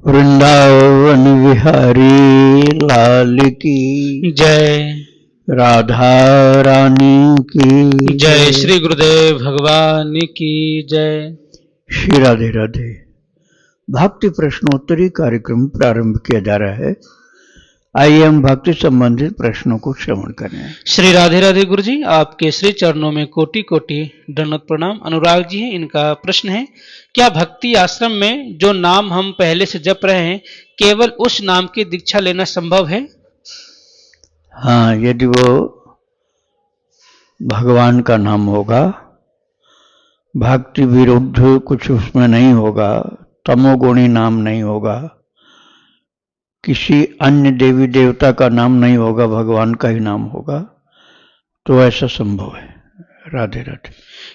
वृंदावन विहारी लाल की जय। राधा रानी की जय। श्री गुरुदेव भगवान की जय। श्री राधे राधे। भक्ति प्रश्नोत्तरी कार्यक्रम प्रारंभ किया जा रहा है। आइए हम भक्ति संबंधित प्रश्नों को श्रवण करें। श्री राधे राधे गुरु जी, आपके श्री चरणों में कोटि कोटि दंडवत प्रणाम। अनुराग जी हैं, इनका प्रश्न है, क्या भक्ति आश्रम में जो नाम हम पहले से जप रहे हैं केवल उस नाम की दीक्षा लेना संभव है? हाँ, यदि वो भगवान का नाम होगा, भक्ति विरुद्ध कुछ उसमें नहीं होगा, तमोगुणी नाम नहीं होगा, किसी अन्य देवी देवता का नाम नहीं होगा, भगवान का ही नाम होगा, तो ऐसा संभव है। राधे राधे।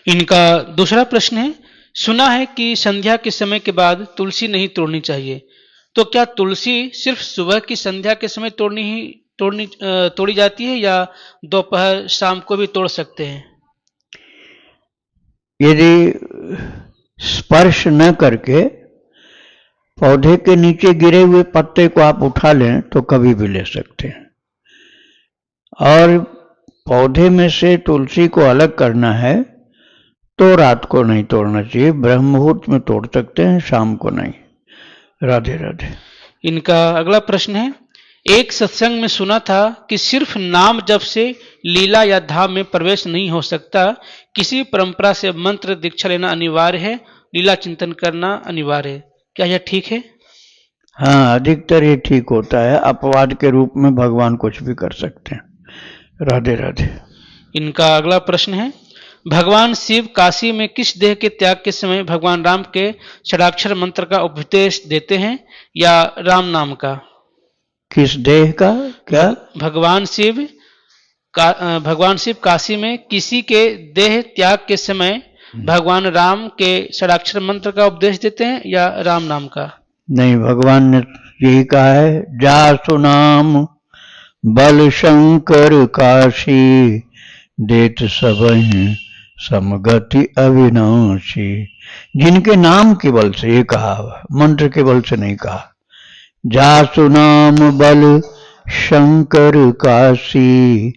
इनका दूसरा प्रश्न है, सुना है कि संध्या के समय के बाद तुलसी नहीं तोड़नी चाहिए, तो क्या तुलसी सिर्फ सुबह की संध्या के समय तोड़ी जाती है या दोपहर शाम को भी तोड़ सकते हैं? यदि स्पर्श न करके पौधे के नीचे गिरे हुए पत्ते को आप उठा लें तो कभी भी ले सकते हैं। और पौधे में से तुलसी को अलग करना है तो रात को नहीं तोड़ना चाहिए, ब्रह्म मुहूर्त में तोड़ सकते हैं, शाम को नहीं। राधे राधे। इनका अगला प्रश्न है, एक सत्संग में सुना था कि सिर्फ नाम जप से लीला या धाम में प्रवेश नहीं हो सकता, किसी परंपरा से मंत्र दीक्षा लेना अनिवार्य है, लीला चिंतन करना अनिवार्य है, क्या यह ठीक है? हाँ, अधिकतर ये ठीक होता है। अपवाद के रूप में भगवान कुछ भी कर सकते हैं। राधे राधे। इनका अगला प्रश्न है, भगवान शिव काशी में किस देह के त्याग के समय भगवान राम के षडाक्षर मंत्र का उपदेश देते हैं या राम नाम का? किस देह का? क्या? भगवान शिव काशी में किसी के देह त्याग के समय भगवान राम के षडाक्षर मंत्र का उपदेश देते हैं या राम नाम का? नहीं, भगवान ने यही कहा है, जासु नाम बल शंकर काशी, देत सबहि समगति अविनाशी। जिनके नाम के बल से ये कहा, मंत्र के बल से नहीं कहा। जासु नाम बल शंकर काशी,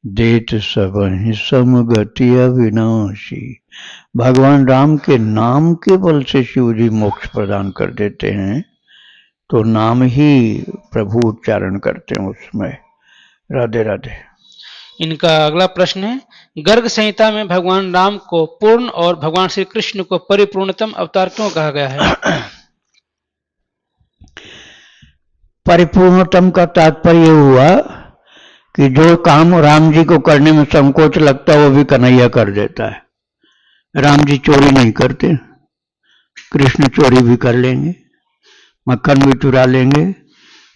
देत सबहि समगति अविनाशी। भगवान राम के नाम के बल से शिव जी मोक्ष प्रदान कर देते हैं, तो नाम ही प्रभु उच्चारण करते हैं उसमें। राधे राधे। इनका अगला प्रश्न है, गर्ग संहिता में भगवान राम को पूर्ण और भगवान श्री कृष्ण को परिपूर्णतम अवतार क्यों कहा गया है? परिपूर्णतम का तात्पर्य हुआ कि जो काम राम जी को करने में संकोच लगता है वो भी कन्हैया कर देता है। राम जी चोरी नहीं करते, कृष्ण चोरी भी कर लेंगे, मक्खन भी चुरा लेंगे,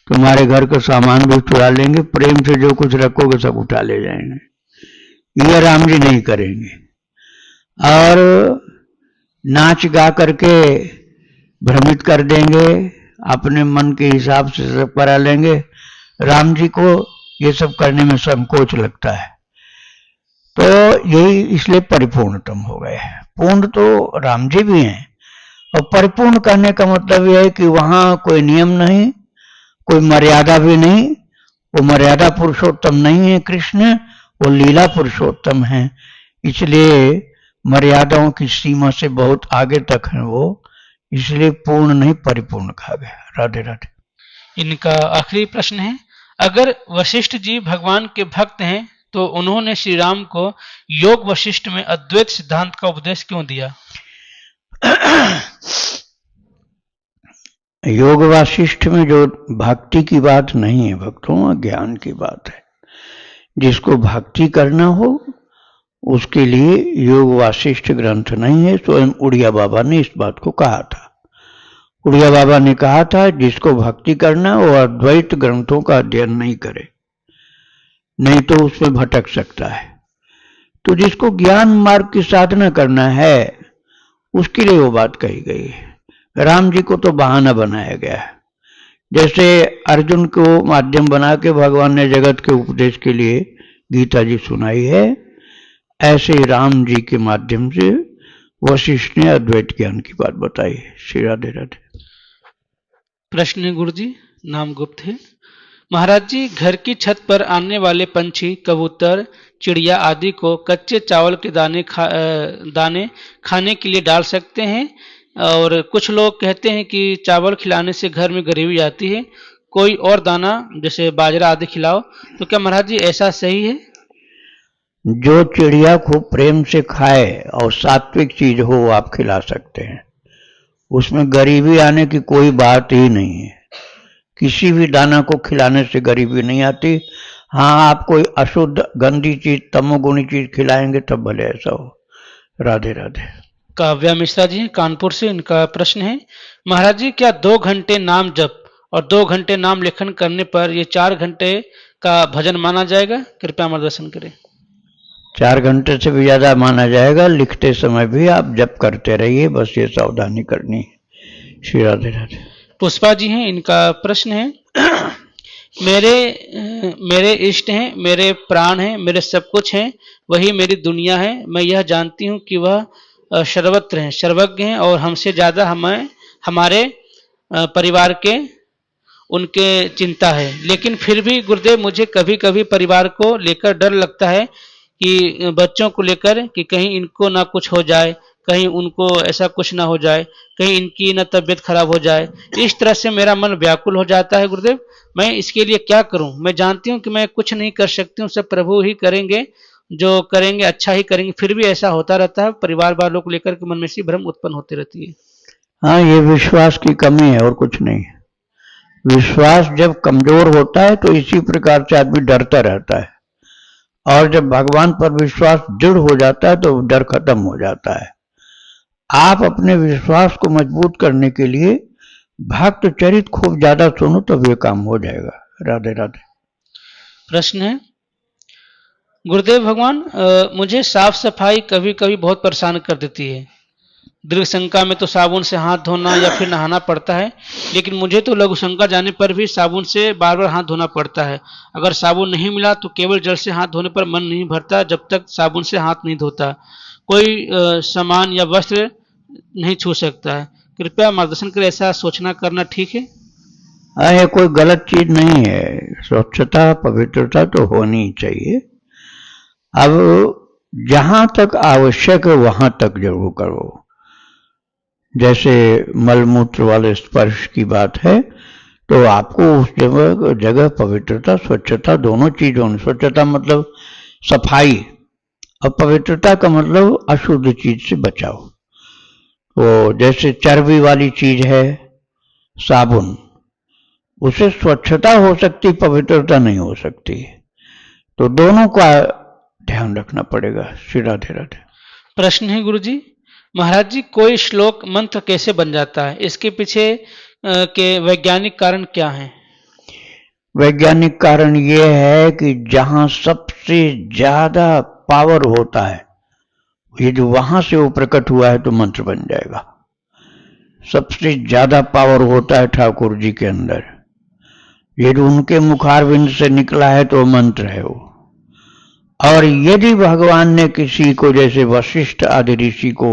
तुम्हारे घर का सामान भी चुरा लेंगे, प्रेम से जो कुछ रखोगे सब उठा ले जाएंगे। ये राम जी नहीं करेंगे। और नाच गा करके भ्रमित कर देंगे, अपने मन के हिसाब से सब करा लेंगे। राम जी को ये सब करने में संकोच लगता है, तो यही इसलिए परिपूर्णतम हो गए। पूर्ण तो राम जी भी हैं, और परिपूर्ण करने का मतलब यह है कि वहां कोई नियम नहीं, कोई मर्यादा भी नहीं। वो मर्यादा पुरुषोत्तम नहीं है कृष्ण, वो लीला पुरुषोत्तम है, इसलिए मर्यादाओं की सीमा से बहुत आगे तक है वो, इसलिए पूर्ण नहीं परिपूर्ण कहा गया। राधे राधे। इनका आखिरी प्रश्न है, अगर वशिष्ठ जी भगवान के भक्त हैं तो उन्होंने श्री राम को योग वशिष्ठ में अद्वैत सिद्धांत का उपदेश क्यों दिया? योग वासिष्ठ में जो भक्ति की बात नहीं है भक्तों, ज्ञान की बात है। जिसको भक्ति करना हो उसके लिए योग वासिष्ठ ग्रंथ नहीं है। स्वयं उड़िया बाबा ने इस बात को कहा था। उड़िया बाबा ने कहा था, जिसको भक्ति करना वो अद्वैत ग्रंथों का अध्ययन नहीं करे, नहीं तो उसमें भटक सकता है। तो जिसको ज्ञान मार्ग की साधना करना है उसके लिए वो बात कही गई है। राम जी को तो बहाना बनाया गया है। जैसे अर्जुन को माध्यम बना के भगवान ने जगत के उपदेश के लिए गीता जी सुनाई है, ऐसे राम जी के माध्यम से वशिष्ठ ने अद्वैत ज्ञान की बात बताई है। श्री राधे राधे। प्रश्न है गुरुजी, नाम गुप्त है। महाराज जी, घर की छत पर आने वाले पंछी, कबूतर, चिड़िया आदि को कच्चे चावल के दाने खाने के लिए डाल सकते हैं, और कुछ लोग कहते हैं कि चावल खिलाने से घर में गरीबी आती है, कोई और दाना जैसे बाजरा आदि खिलाओ, तो क्या महाराज जी ऐसा सही है? जो चिड़िया खूब प्रेम से खाए और सात्विक चीज हो वो आप खिला सकते हैं, उसमें गरीबी आने की कोई बात ही नहीं है। किसी भी दाना को खिलाने से गरीबी नहीं आती। हाँ, आप कोई अशुद्ध गंदी चीज तमोगुणी चीज खिलाएंगे तब भले ऐसा हो। राधे राधे। काव्या मिश्रा जी कानपुर से, इनका प्रश्न है, महाराज जी क्या 2 घंटे नाम जप और 2 घंटे नाम लेखन करने पर ये 4 घंटे का भजन माना जाएगा? कृपया मार्गदर्शन करें। 4 घंटे से भी ज्यादा माना जाएगा। लिखते समय भी आप जप करते रहिए, बस ये सावधानी करनी है। श्री राधे राधे। पुष्पा जी हैं, इनका प्रश्न है, मेरे इष्ट हैं, मेरे प्राण हैं, मेरे सब कुछ हैं, वही मेरी दुनिया है। मैं यह जानती हूँ कि वह सर्वत्र हैं, सर्वज्ञ हैं और हमसे ज़्यादा हमारे परिवार के उनके चिंता है। लेकिन फिर भी गुरुदेव मुझे कभी कभी परिवार को लेकर डर लगता है कि बच्चों को लेकर कि कहीं इनको ना कुछ हो जाए, कहीं उनको ऐसा कुछ ना हो जाए, कहीं इनकी ना तबीयत खराब हो जाए। इस तरह से मेरा मन व्याकुल हो जाता है गुरुदेव, मैं इसके लिए क्या करूं? मैं जानती हूं कि मैं कुछ नहीं कर सकती हूं, सब प्रभु ही करेंगे, जो करेंगे अच्छा ही करेंगे, फिर भी ऐसा होता रहता है, परिवार वालों को लेकर के मन में सी भ्रम उत्पन्न होती रहती है। हाँ, ये विश्वास की कमी है और कुछ नहीं। विश्वास जब कमजोर होता है तो इसी प्रकार से आदमी डरता रहता है, और जब भगवान पर विश्वास दृढ़ हो जाता है तो डर खत्म हो जाता है। आप अपने विश्वास को मजबूत करने के लिए भक्त चरित खूब ज्यादा सुनो तब ये काम हो जाएगा। राधे राधे। प्रश्न है, गुरुदेव भगवान, मुझे साफ सफाई कभी कभी बहुत परेशान कर देती है। दीर्घ शंका में तो साबुन से हाथ धोना या फिर नहाना पड़ता है, लेकिन मुझे तो लघु शंका जाने पर भी साबुन से बार बार हाथ धोना पड़ता है। अगर साबुन नहीं मिला तो केवल जल से हाथ धोने पर मन नहीं भरता जब तक साबुन से हाथ नहीं धोता। कोई सामान या वस्त्र नहीं छू सकता है। कृपया मार्गदर्शन करें, ऐसा सोचना करना ठीक है? हाँ, ये कोई गलत चीज नहीं है। स्वच्छता पवित्रता तो होनी ही चाहिए। अब जहां तक आवश्यक है वहां तक जरूर करो। जैसे मलमूत्र वाले स्पर्श की बात है तो आपको उस जगह पवित्रता स्वच्छता दोनों चीज होनी। स्वच्छता मतलब सफाई, और पवित्रता का मतलब अशुद्ध चीज से बचाओ। तो जैसे चर्बी वाली चीज है साबुन, उसे स्वच्छता हो सकती, पवित्रता नहीं हो सकती। तो दोनों का ध्यान रखना पड़ेगा। श्री राधे राधे। प्रश्न है गुरुजी, महाराज जी कोई श्लोक मंत्र कैसे बन जाता है? इसके पीछे के वैज्ञानिक कारण क्या हैं? वैज्ञानिक कारण यह है कि जहां सबसे ज्यादा पावर होता है, ये जो वहां से वो प्रकट हुआ है तो मंत्र बन जाएगा। सबसे ज्यादा पावर होता है ठाकुर जी के अंदर, ये जो उनके मुखारविंद से निकला है तो मंत्र है वो। और यदि भगवान ने किसी को, जैसे वशिष्ठ आदि ऋषि को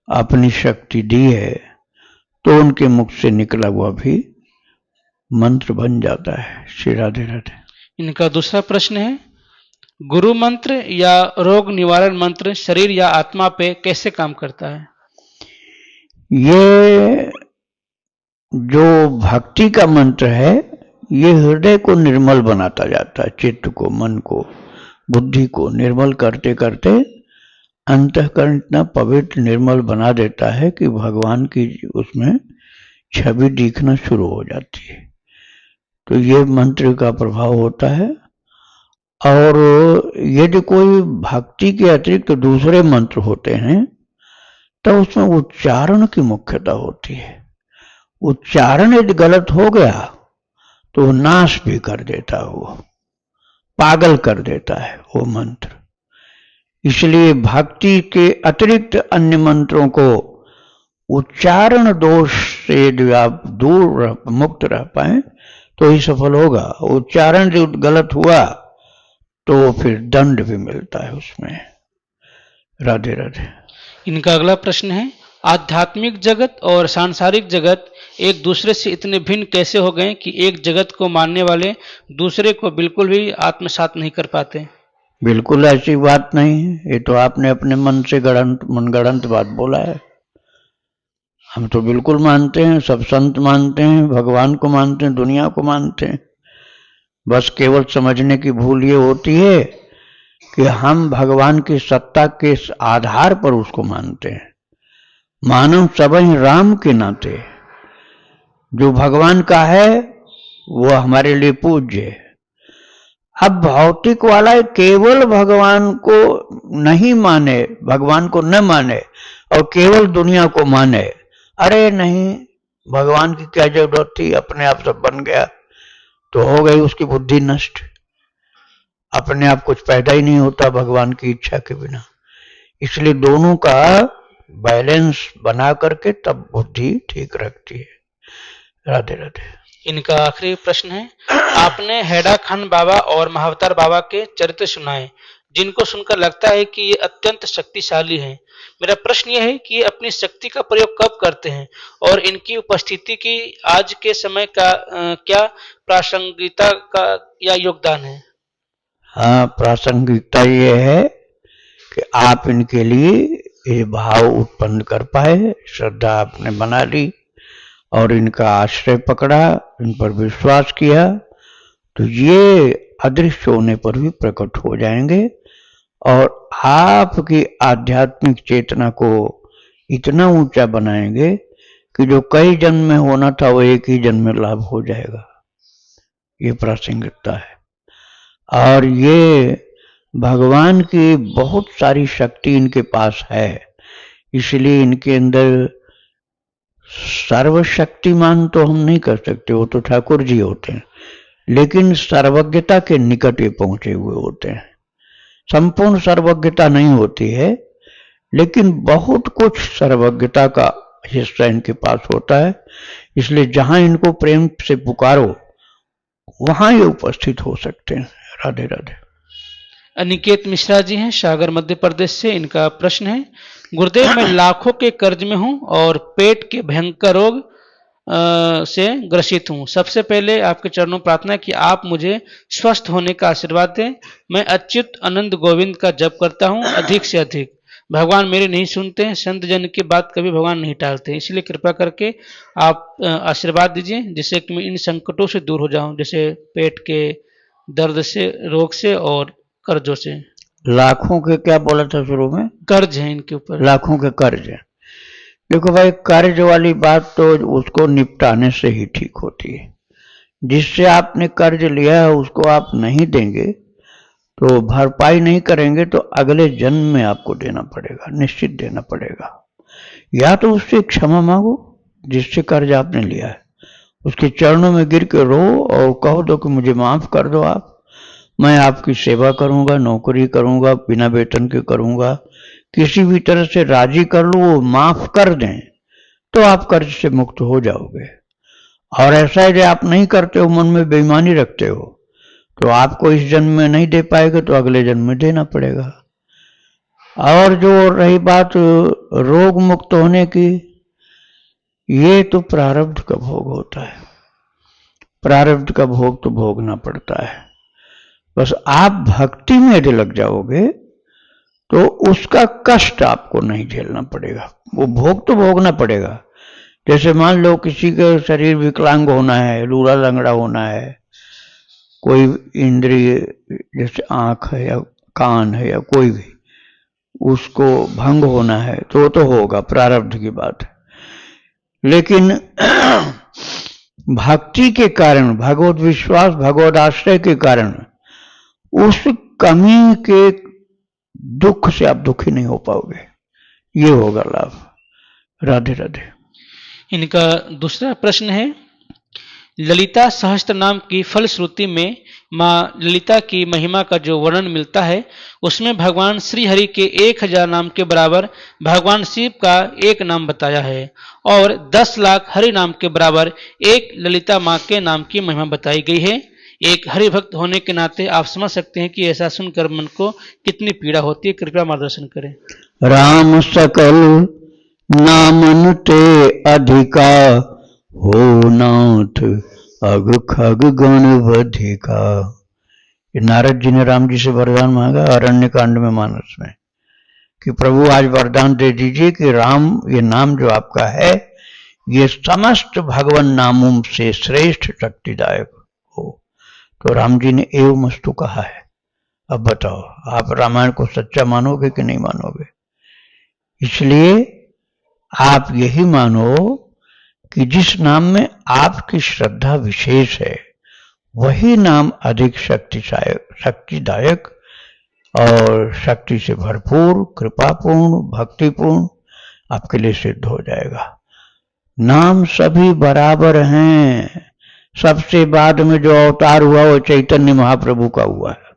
अपनी शक्ति दी है, तो उनके मुख से निकला हुआ भी मंत्र बन जाता है। श्री राधे राधे। इनका दूसरा प्रश्न है, गुरु मंत्र या रोग निवारण मंत्र शरीर या आत्मा पे कैसे काम करता है? ये जो भक्ति का मंत्र है ये हृदय को निर्मल बनाता जाता है, चित्त को, मन को, बुद्धि को निर्मल करते करते अंतःकरण इतना पवित्र निर्मल बना देता है कि भगवान की उसमें छवि दिखना शुरू हो जाती है। तो ये मंत्र का प्रभाव होता है। और यदि कोई भक्ति के अतिरिक्त तो दूसरे मंत्र होते हैं तो उसमें उच्चारण की मुख्यता होती है। उच्चारण यदि गलत हो गया तो नाश भी कर देता है, वो पागल कर देता है वो मंत्र। इसलिए भक्ति के अतिरिक्त अन्य मंत्रों को उच्चारण दोष से यदि आप दूर मुक्त रह पाए तो ही सफल होगा। उच्चारण जो गलत हुआ तो फिर दंड भी मिलता है उसमें। राधे राधे। इनका अगला प्रश्न है, आध्यात्मिक जगत और सांसारिक जगत एक दूसरे से इतने भिन्न कैसे हो गए कि एक जगत को मानने वाले दूसरे को बिल्कुल भी आत्मसात नहीं कर पाते? बिल्कुल ऐसी बात नहीं है, ये तो आपने अपने मन से मनगढ़ंत बात बोला है। हम तो बिल्कुल मानते हैं, सब संत मानते हैं, भगवान को मानते हैं, दुनिया को मानते हैं। बस केवल समझने की भूल ये होती है कि हम भगवान की सत्ता के आधार पर उसको मानते हैं। मानव सबहि राम के नाते जो भगवान का है वो हमारे लिए पूज्य है। अब भौतिक वाला केवल भगवान को नहीं माने, भगवान को न माने और केवल दुनिया को माने, अरे नहीं, भगवान की क्या जरूरत थी, अपने आप सब बन गया, तो हो गई उसकी बुद्धि नष्ट। अपने आप कुछ पैदा ही नहीं होता भगवान की इच्छा के बिना। इसलिए दोनों का बैलेंस बना करके तब बुद्धि ठीक रखती है। राधे राधे। इनका आखिरी प्रश्न है, आपने हैडा खान बाबा और महावतार बाबा के चरित्र सुनाए जिनको सुनकर लगता है कि ये अत्यंत शक्तिशाली हैं। मेरा प्रश्न यह है कि ये अपनी शक्ति का प्रयोग कब करते हैं और इनकी उपस्थिति की आज के समय का क्या प्रासंगिकता का या योगदान है? हाँ, प्रासंगिकता ये है कि आप इनके लिए ये भाव उत्पन्न कर पाए, श्रद्धा आपने बना ली और इनका आश्रय पकड़ा, इन पर विश्वास किया, तो ये अदृश्य होने पर भी प्रकट हो जाएंगे और आपकी आध्यात्मिक चेतना को इतना ऊंचा बनाएंगे कि जो कई जन्म में होना था वो एक ही जन्म में लाभ हो जाएगा। ये प्रासंगिकता है। और ये भगवान की बहुत सारी शक्ति इनके पास है, इसलिए इनके अंदर सर्वशक्तिमान तो हम नहीं कर सकते, वो तो ठाकुर जी होते हैं, लेकिन सर्वज्ञता के निकट ये पहुंचे हुए होते हैं। संपूर्ण सर्वज्ञता नहीं होती है, लेकिन बहुत कुछ सर्वज्ञता का हिस्सा इनके पास होता है। इसलिए जहां इनको प्रेम से पुकारो वहां ये उपस्थित हो सकते हैं। राधे राधे। अनिकेत मिश्रा जी हैं सागर मध्य प्रदेश से। इनका प्रश्न है, गुरुदेव मैं लाखों के कर्ज में हूं और पेट के भयंकर रोग से ग्रसित हूं। सबसे पहले आपके चरणों में प्रार्थना है कि आप मुझे स्वस्थ होने का आशीर्वाद दें। मैं अच्युत आनंद गोविंद का जप करता हूं अधिक से अधिक। भगवान मेरे नहीं सुनते हैं, संत जन की बात कभी भगवान नहीं टालते, इसलिए कृपा करके आप आशीर्वाद दीजिए जिससे कि मैं इन संकटों से दूर हो जाऊं, जैसे पेट के दर्द से, रोग से और कर्जों से। लाखों के क्या बोला था शुरू में? कर्ज है इनके ऊपर, लाखों के कर्ज है। देखो भाई, कर्ज वाली बात तो उसको निपटाने से ही ठीक होती है। जिससे आपने कर्ज लिया है उसको आप नहीं देंगे तो भरपाई नहीं करेंगे तो अगले जन्म में आपको देना पड़ेगा, निश्चित देना पड़ेगा। या तो उससे क्षमा मांगो जिससे कर्ज आपने लिया है, उसके चरणों में गिर के रो और कहो दो कि मुझे माफ कर दो आप, मैं आपकी सेवा करूंगा, नौकरी करूंगा, बिना वेतन के करूंगा, किसी भी तरह से राजी कर लो, वो माफ कर दें तो आप कर्ज से मुक्त हो जाओगे। और ऐसा है जो आप नहीं करते हो, मन में बेईमानी रखते हो, तो आपको इस जन्म में नहीं दे पाएगा तो अगले जन्म में देना पड़ेगा। और जो रही बात रोग मुक्त होने की, ये तो प्रारब्ध का भोग होता है, प्रारब्ध का भोग तो भोगना पड़ता है। बस आप भक्ति में यदि लग जाओगे तो उसका कष्ट आपको नहीं झेलना पड़ेगा, वो भोग तो भोगना पड़ेगा। जैसे मान लो किसी का शरीर विकलांग होना है, लूला लंगड़ा होना है, कोई इंद्रिय जैसे आंख है या कान है या कोई भी उसको भंग होना है तो वो तो होगा, प्रारब्ध की बात है। लेकिन भक्ति के कारण, भगवत विश्वास, भगवत आश्रय के कारण उस कमी के दुख से आप दुखी नहीं हो पाओगे, ये होगा लाभ। राधे राधे। इनका दूसरा प्रश्न है, ललिता सहस्त्र नाम की फलश्रुति में माँ ललिता की महिमा का जो वर्णन मिलता है उसमें भगवान श्री हरि के 1000 नाम के बराबर भगवान शिव का एक नाम बताया है और 10 लाख हरि नाम के बराबर एक ललिता माँ के नाम की महिमा बताई गई है। एक हरि भक्त होने के नाते आप समझ सकते हैं कि ऐसा सुनकर मन को कितनी पीड़ा होती है। कृपया मार्गदर्शन करें। राम सकल नामन ते अधिका हो नाथ अग खग गणवधिका। ये नारद जी ने राम जी से वरदान मांगा अरण्य कांड में मानस में कि प्रभु आज वरदान दे दीजिए कि राम ये नाम जो आपका है ये समस्त भगवान नामों से श्रेष्ठ शक्तिदायक हो। तो राम जी ने एवं मस्तु कहा है। अब बताओ आप रामायण को सच्चा मानोगे कि नहीं मानोगे? इसलिए आप यही मानो कि जिस नाम में आपकी श्रद्धा विशेष है वही नाम अधिक शक्तिदायक और शक्ति से भरपूर, कृपापूर्ण, भक्तिपूर्ण आपके लिए सिद्ध हो जाएगा। नाम सभी बराबर हैं। सबसे बाद में जो अवतार हुआ वो चैतन्य महाप्रभु का हुआ है।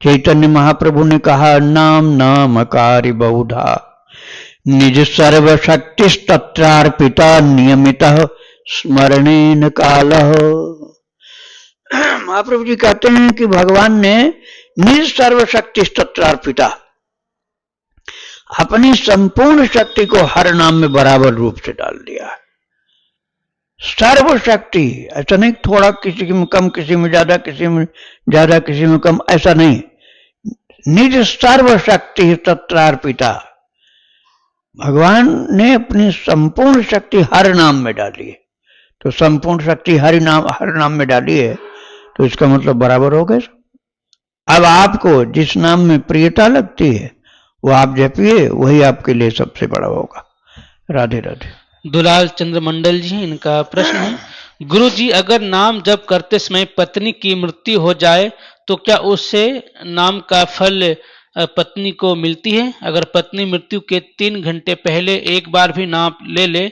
चैतन्य महाप्रभु ने कहा नाम नामकारी बहुधा निज सर्वशक्ति तत्रार्पिता नियमित स्मरणेन काल। महाप्रभु जी कहते हैं कि भगवान ने निज सर्वशक्ति तत्रार्पिता अपनी संपूर्ण शक्ति को हर नाम में बराबर रूप से डाल दिया। सर्वशक्ति ऐसा नहीं थोड़ा किसी में कम, किसी में ज्यादा, किसी में ज्यादा, किसी में कम, ऐसा नहीं। निज सर्वशक्ति तत्रार्पिता भगवान ने अपनी संपूर्ण शक्ति हर नाम में डाली है। तो संपूर्ण शक्ति हर नाम में डाली है तो इसका मतलब बराबर हो गए। अब आपको जिस नाम में प्रियता लगती है वो आप जपिए, वही आपके लिए सबसे बड़ा होगा। राधे राधे। दुलाल चंद्र मंडल जी, इनका प्रश्न है गुरु जी अगर नाम जप करते समय पत्नी की मृत्यु हो जाए तो क्या उससे नाम का फल पत्नी को मिलती है? अगर पत्नी मृत्यु के 3 घंटे पहले एक बार भी नाम ले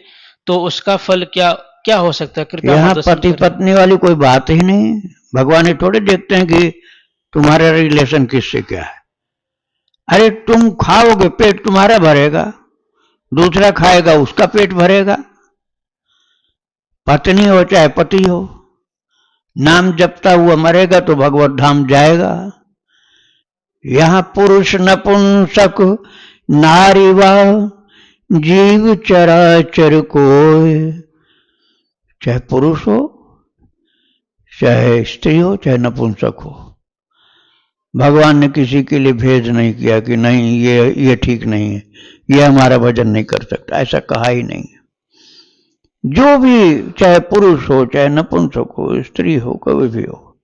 तो उसका फल क्या हो सकता है? कृपया यहाँ पति पत्नी वाली कोई बात ही नहीं। भगवान ये थोड़े देखते हैं कि तुम्हारा रिलेशन किससे क्या है। अरे तुम खाओगे पेट तुम्हारा भरेगा, दूसरा खाएगा उसका पेट भरेगा। पत्नी हो चाहे पति हो, नाम जपता हुआ मरेगा तो भगवत धाम जाएगा। यहां पुरुष नपुंसक नारी व जीव चराचर कोय, चाहे पुरुष हो चाहे स्त्री हो चाहे नपुंसक हो, भगवान ने किसी के लिए भेद नहीं किया कि नहीं ये ठीक नहीं है, ये हमारा भजन नहीं कर सकता, ऐसा कहा ही नहीं। जो भी चाहे पुरुष हो चाहे नपुंसक हो, स्त्री हो, कोई भी हो,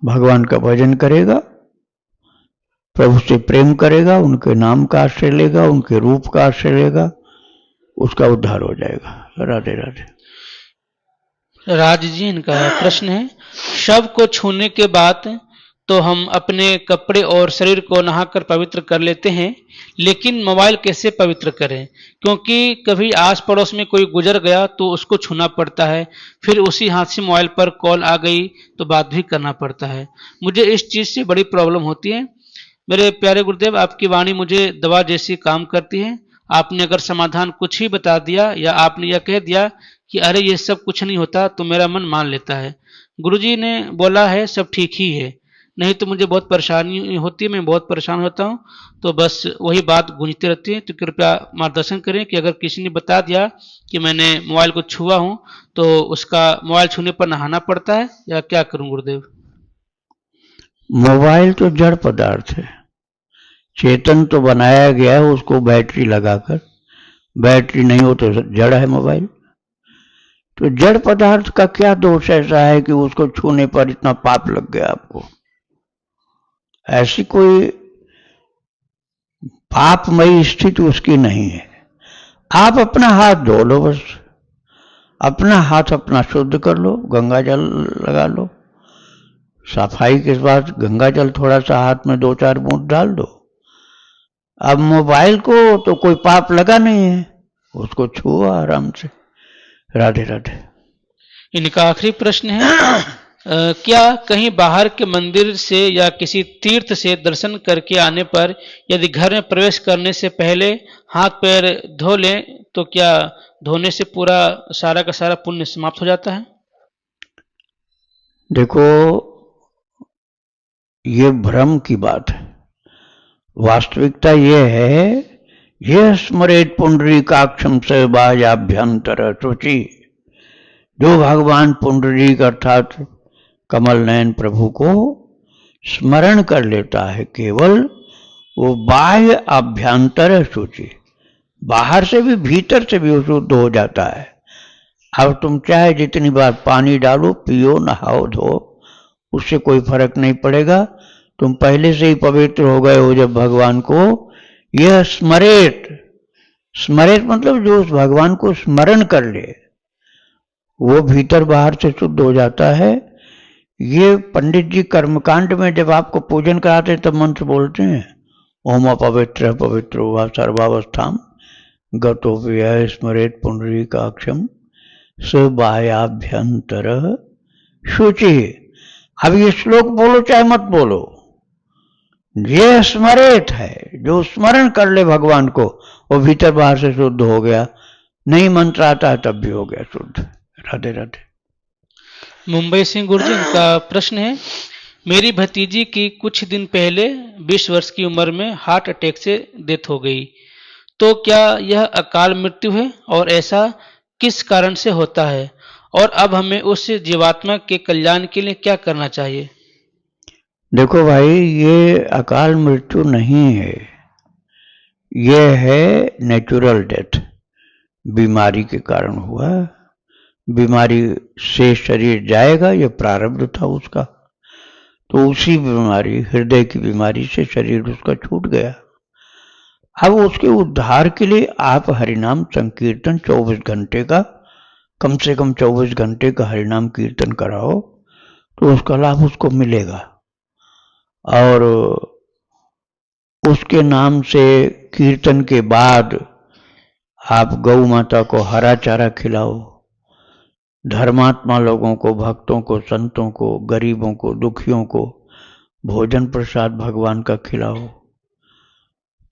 भगवान का भजन करेगा, प्रभु से प्रेम करेगा, उनके नाम का आश्रय लेगा, उनके रूप का आश्रय लेगा, उसका उद्धार हो जाएगा। राधे राधे। राज जी, इनका प्रश्न है शव को छूने के बाद तो हम अपने कपड़े और शरीर को नहाकर पवित्र कर लेते हैं, लेकिन मोबाइल कैसे पवित्र करें? क्योंकि कभी आस पड़ोस में कोई गुजर गया तो उसको छूना पड़ता है, फिर उसी हाथ से मोबाइल पर कॉल आ गई तो बात भी करना पड़ता है। मुझे इस चीज़ से बड़ी प्रॉब्लम होती है। मेरे प्यारे गुरुदेव, आपकी वाणी मुझे दवा जैसी काम करती है। आपने अगर समाधान कुछ ही बता दिया या आपने यह कह दिया कि अरे ये सब कुछ नहीं होता तो मेरा मन मान लेता है। गुरुजी ने बोला है सब ठीक ही है, नहीं तो मुझे बहुत परेशानी होती है, मैं बहुत परेशान होता हूँ, तो बस वही बात गूंजती रहती है। तो कृपया मार्गदर्शन करें कि अगर किसी ने बता दिया कि मैंने मोबाइल को छुआ हूँ तो उसका मोबाइल छूने पर नहाना पड़ता है या क्या करूं गुरुदेव? मोबाइल तो जड़ पदार्थ है, चेतन तो बनाया गया है उसको बैटरी लगाकर। बैटरी नहीं हो तो जड़ है मोबाइल। तो जड़ पदार्थ का क्या दोष ऐसा है कि उसको छूने पर इतना पाप लग गया आपको? ऐसी कोई पापमयी स्थिति उसकी नहीं है। आप अपना हाथ धो लो, बस अपना हाथ अपना शुद्ध कर लो, गंगा जल लगा लो, सफाई के बाद गंगा जल थोड़ा सा हाथ में 2-4 बूंद डाल दो। अब मोबाइल को तो कोई पाप लगा नहीं है, उसको छुओ आराम से। राधे राधे। इनका आखिरी प्रश्न है क्या कहीं बाहर के मंदिर से या किसी तीर्थ से दर्शन करके आने पर यदि घर में प्रवेश करने से पहले हाथ पैर धो लें तो क्या धोने से पूरा सारा का सारा पुण्य समाप्त हो जाता है? देखो, ये भ्रम की बात है। वास्तविकता ये है, ये स्मरेत पुंडरीकाक्षं स बाह्याभ्यंतर शुचि जो भगवान पुंडरीक अर्थात कमल नयन प्रभु को स्मरण कर लेता है केवल, वो बाह्य अभ्यंतर शुचि, बाहर से भी भीतर से भी वो शुद्ध हो जाता है। अब तुम चाहे जितनी बार पानी डालो, पियो, नहाओ, धो, उससे कोई फर्क नहीं पड़ेगा। तुम पहले से ही पवित्र हो गए हो जब भगवान को यह स्मरेत, स्मरेत मतलब जो उस भगवान को स्मरण कर ले, वो भीतर बाहर से शुद्ध हो जाता है। ये पंडित जी कर्मकांड में जब आपको पूजन कराते हैं तब मंत्र बोलते हैं, ओम अपवित्र पवित्र हुआ सर्वावस्थाम गतोप्य स्मरेत पुंडरीकाक्षम स बाह्याभ्यंतर शुचि। अब ये श्लोक बोलो चाहे मत बोलो, ये स्मरेत है, जो स्मरण कर ले भगवान को वो भीतर बाहर से शुद्ध हो गया। नहीं मंत्र आता है तब भी हो गया शुद्ध। राधे राधे। मुंबई से गुरुजी, इनका प्रश्न है, मेरी भतीजी की कुछ दिन पहले 20 वर्ष की उम्र में हार्ट अटैक से डेथ हो गई, तो क्या यह अकाल मृत्यु है और ऐसा किस कारण से होता है, और अब हमें उस जीवात्मा के कल्याण के लिए क्या करना चाहिए? देखो भाई, ये अकाल मृत्यु नहीं है, ये है नेचुरल डेथ, बीमारी के कारण हुआ। बीमारी से शरीर जाएगा, ये प्रारब्ध था उसका, तो उसी बीमारी, हृदय की बीमारी से शरीर उसका छूट गया। अब उसके उद्धार के लिए आप हरिनाम संकीर्तन 24 घंटे का, कम से कम 24 घंटे का हरिनाम कीर्तन कराओ, तो उसका लाभ उसको मिलेगा। और उसके नाम से कीर्तन के बाद आप गौ माता को हरा चारा खिलाओ, धर्मात्मा लोगों को, भक्तों को, संतों को, गरीबों को, दुखियों को भोजन प्रसाद भगवान का खिलाओ,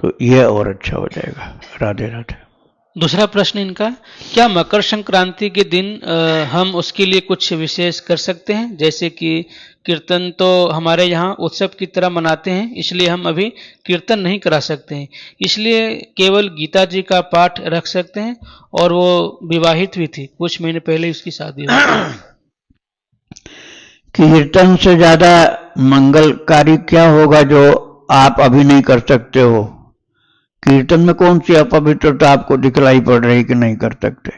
तो यह और अच्छा हो जाएगा। राधे राधे। दूसरा प्रश्न इनका, क्या मकर संक्रांति के दिन हम उसके लिए कुछ विशेष कर सकते हैं? जैसे कि कीर्तन तो हमारे यहाँ उत्सव की तरह मनाते हैं, इसलिए हम अभी कीर्तन नहीं करा सकते हैं, इसलिए केवल गीता जी का पाठ रख सकते हैं। और वो विवाहित भी थी, कुछ महीने पहले उसकी शादी हुई। कीर्तन से ज्यादा मंगलकारी क्या होगा जो आप अभी नहीं कर सकते हो? कीर्तन में कौन सी अपवित्रता आपको दिखलाई पड़ रही कि नहीं कर सकते?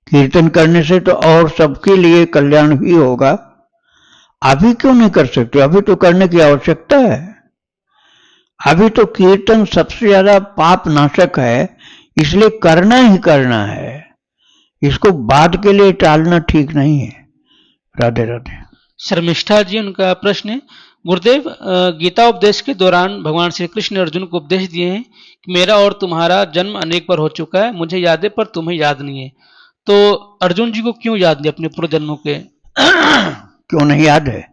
कीर्तन करने से तो और सबके लिए कल्याण ही होगा। अभी क्यों नहीं कर सकते? अभी तो करने की आवश्यकता है। अभी तो कीर्तन सबसे ज्यादा पाप नाशक है, इसलिए करना ही करना है, इसको बाद के लिए टालना ठीक नहीं है। राधे राधे। शर्मिष्ठा जी, उनका प्रश्न है, गुरुदेव, गीता उपदेश के दौरान भगवान श्री कृष्ण ने अर्जुन को उपदेश दिए हैं कि मेरा और तुम्हारा जन्म अनेक बार हो चुका है, मुझे याद है पर तुम्हें याद नहीं है, तो अर्जुन जी को क्यों याद नहीं अपने पूर्व जन्मों के? क्यों नहीं याद है?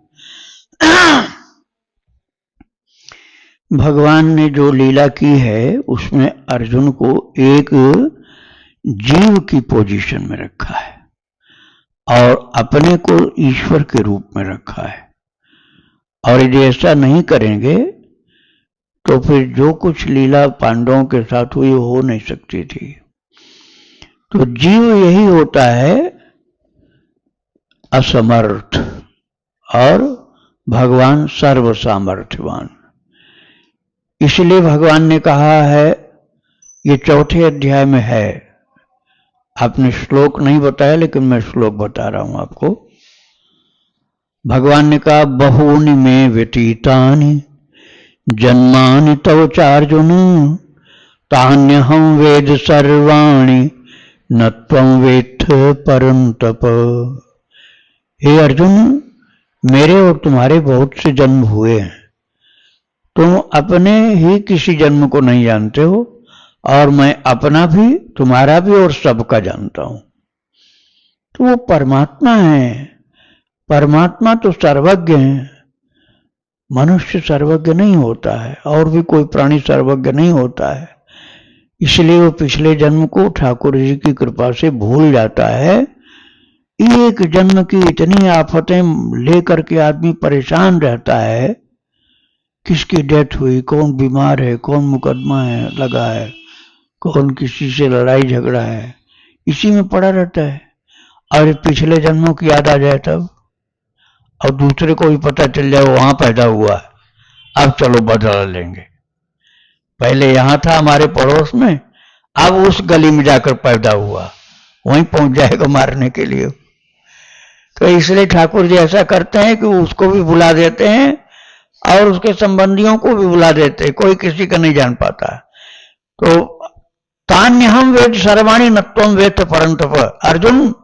भगवान ने जो लीला की है उसमें अर्जुन को एक जीव की पोजीशन में रखा है और अपने को ईश्वर के रूप में रखा है। और यदि ऐसा नहीं करेंगे तो फिर जो कुछ लीला पांडवों के साथ हुई हो नहीं सकती थी। तो जीव यही होता है असमर्थ, और भगवान सर्व सामर्थ्यवान। इसलिए भगवान ने कहा है, ये 4थे अध्याय में है, आपने श्लोक नहीं बताया लेकिन मैं श्लोक बता रहा हूं आपको। भगवान ने कहा, बहूनि में व्यतीतानि जन्मानि तव चार्जुन तान्यहं वेद सर्वाणि न त्वं वेत्थ परं तप। हे अर्जुन, मेरे और तुम्हारे बहुत से जन्म हुए हैं, तुम अपने ही किसी जन्म को नहीं जानते हो, और मैं अपना भी, तुम्हारा भी और सबका जानता हूं। तो वो परमात्मा है, परमात्मा तो सर्वज्ञ है। मनुष्य सर्वज्ञ नहीं होता है और भी कोई प्राणी सर्वज्ञ नहीं होता है, इसलिए वो पिछले जन्म को ठाकुर जी की कृपा से भूल जाता है। एक जन्म की इतनी आफतें लेकर के आदमी परेशान रहता है, किसकी डेथ हुई, कौन बीमार है, कौन मुकदमा है लगा है, कौन किसी से लड़ाई झगड़ा है, इसी में पड़ा रहता है। और पिछले जन्मों की याद आ जाए तब, और दूसरे को भी पता चल जाए वहां पैदा हुआ है, अब चलो बदला लेंगे, पहले यहां था हमारे पड़ोस में, अब उस गली में जाकर पैदा हुआ, वहीं पहुंच जाएगा मारने के लिए। तो इसलिए ठाकुर जी ऐसा करते हैं कि उसको भी बुला देते हैं और उसके संबंधियों को भी बुला देते हैं, कोई किसी का नहीं जान पाता। तो तान्य हम वेद सर्वाणी नत्वम वेद परंतप, अर्जुन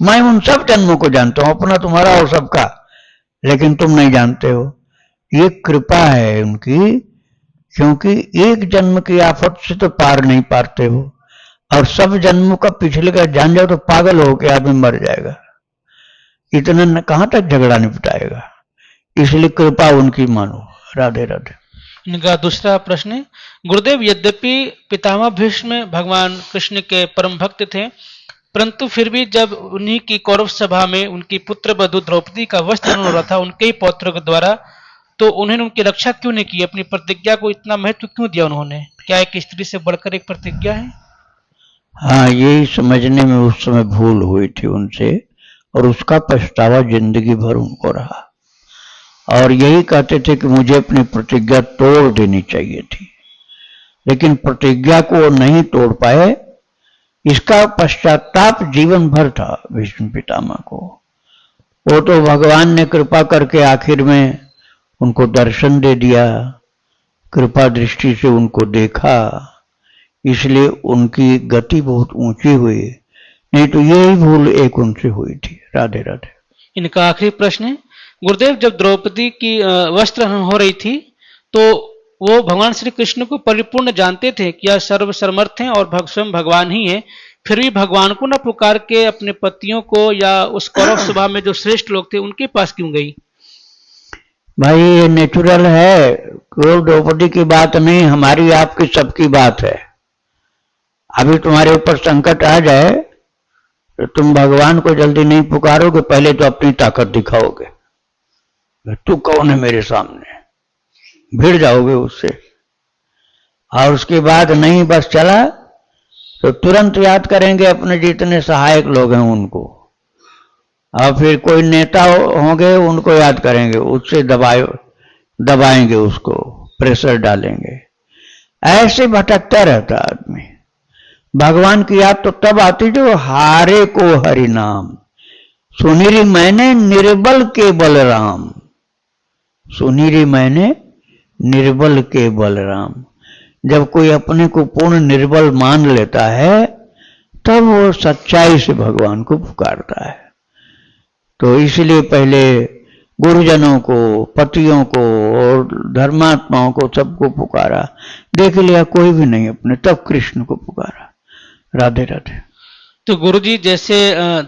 मैं उन सब जन्मों को जानता हूं, अपना तुम्हारा और सबका, लेकिन तुम नहीं जानते हो। ये कृपा है उनकी, क्योंकि एक जन्म की आफत से तो पार नहीं पाते हो, और सब जन्मों का पिछले का जान जाओ तो पागल हो के आदमी मर जाएगा, इतना कहां तक झगड़ा निपटाएगा, इसलिए कृपा उनकी मानो। राधे राधे। इनका दूसरा प्रश्न है, गुरुदेव यद्यपि पितामह भीष्म भगवान कृष्ण के परम भक्त थे, परंतु फिर भी जब उन्हीं की कौरव सभा में उनकी पुत्र वधु द्रौपदी का वस्त्र हो रहा था उनके ही पौत्रों के द्वारा, तो उन्होंने उनकी रक्षा क्यों नहीं की? अपनी प्रतिज्ञा को इतना महत्व क्यों दिया उन्होंने? क्या एक स्त्री से बढ़कर एक प्रतिज्ञा है? हाँ, यही समझने में उस समय भूल हुई थी उनसे, और उसका पछतावा जिंदगी भर उनको रहा, और यही कहते थे कि मुझे अपनी प्रतिज्ञा तोड़ देनी चाहिए थी, लेकिन प्रतिज्ञा को नहीं तोड़ पाए, इसका पश्चाताप जीवन भर था भीष्म पितामह को। वो तो भगवान ने कृपा करके आखिर में उनको दर्शन दे दिया, कृपा दृष्टि से उनको देखा, इसलिए उनकी गति बहुत ऊंची हुई, नहीं तो यही भूल एक उनसे हुई थी। राधे राधे। इनका आखिरी प्रश्न है, गुरुदेव जब द्रौपदी की वस्त्र हरण हो रही थी तो वो भगवान श्री कृष्ण को परिपूर्ण जानते थे कि यह सर्वसमर्थ हैं और स्वयं भगवान ही है, फिर भी भगवान को न पुकार के अपने पतियों को या उस कौरव सभा में जो श्रेष्ठ लोग थे उनके पास क्यों गई? भाई ये नेचुरल है, केवल द्रौपदी की बात नहीं, हमारी आपकी सबकी बात है। अभी तुम्हारे ऊपर संकट आ जाए तो तुम भगवान को जल्दी नहीं पुकारोगे, पहले तो अपनी ताकत दिखाओगे, तू कौन है मेरे सामने, भिड़ जाओगे उससे, और उसके बाद नहीं बस चला तो तुरंत याद करेंगे अपने जितने सहायक लोग हैं उनको, और फिर कोई नेता होंगे उनको याद करेंगे, उससे दबाएंगे उसको, प्रेशर डालेंगे, ऐसे भटकता रहता आदमी। भगवान की याद तो तब आती जो हारे को हरि नाम, सुनीरी मैंने निर्बल के बलराम, सुनीरी मैंने निर्बल के बलराम। जब कोई अपने को पूर्ण निर्बल मान लेता है तब वो सच्चाई से भगवान को पुकारता है। तो इसलिए पहले गुरुजनों को, पतियों को और धर्मात्माओं को सबको पुकारा, देख लिया कोई भी नहीं अपने, तब कृष्ण को पुकारा। राधे राधे। तो गुरुजी जैसे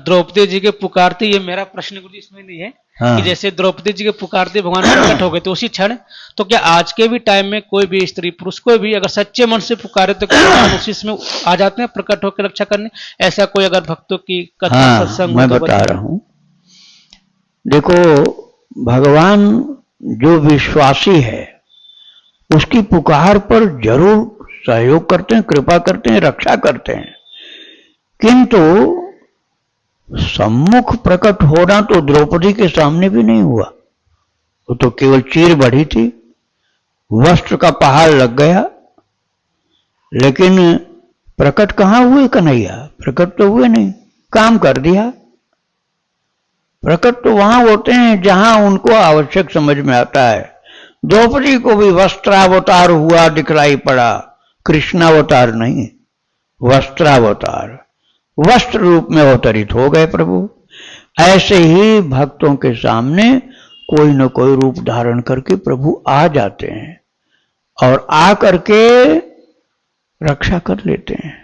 द्रौपदी जी के पुकारते, ये मेरा प्रश्न गुरुजी इसमें नहीं है, हाँ। कि जैसे द्रौपदी जी के पुकारते भगवान प्रकट हो गए तो उसी क्षण, तो क्या आज के भी टाइम में कोई भी स्त्री पुरुष को भी अगर सच्चे मन से पुकारे तो भगवान उसी में आ जाते हैं प्रकट होकर रक्षा करने? ऐसा कोई अगर भक्तों की कथा, हाँ, सत्संग मैं बता रहा हूं, देखो भगवान जो विश्वासी है उसकी पुकार पर जरूर सहयोग करते हैं, कृपा करते हैं, रक्षा करते हैं, किंतु सम्मुख प्रकट होना तो द्रौपदी के सामने भी नहीं हुआ, वो तो केवल चीर बढ़ी थी, वस्त्र का पहाड़ लग गया, लेकिन प्रकट कहां हुए कन्हैया? प्रकट तो हुए नहीं, काम कर दिया। प्रकट तो वहां होते हैं जहां उनको आवश्यक समझ में आता है। द्रौपदी को भी वस्त्रावतार हुआ दिखलाई पड़ा, कृष्णावतार नहीं, वस्त्रावतार, वस्त्र रूप में अवतरित हो गए प्रभु। ऐसे ही भक्तों के सामने कोई न कोई रूप धारण करके प्रभु आ जाते हैं और आ करके रक्षा कर लेते हैं।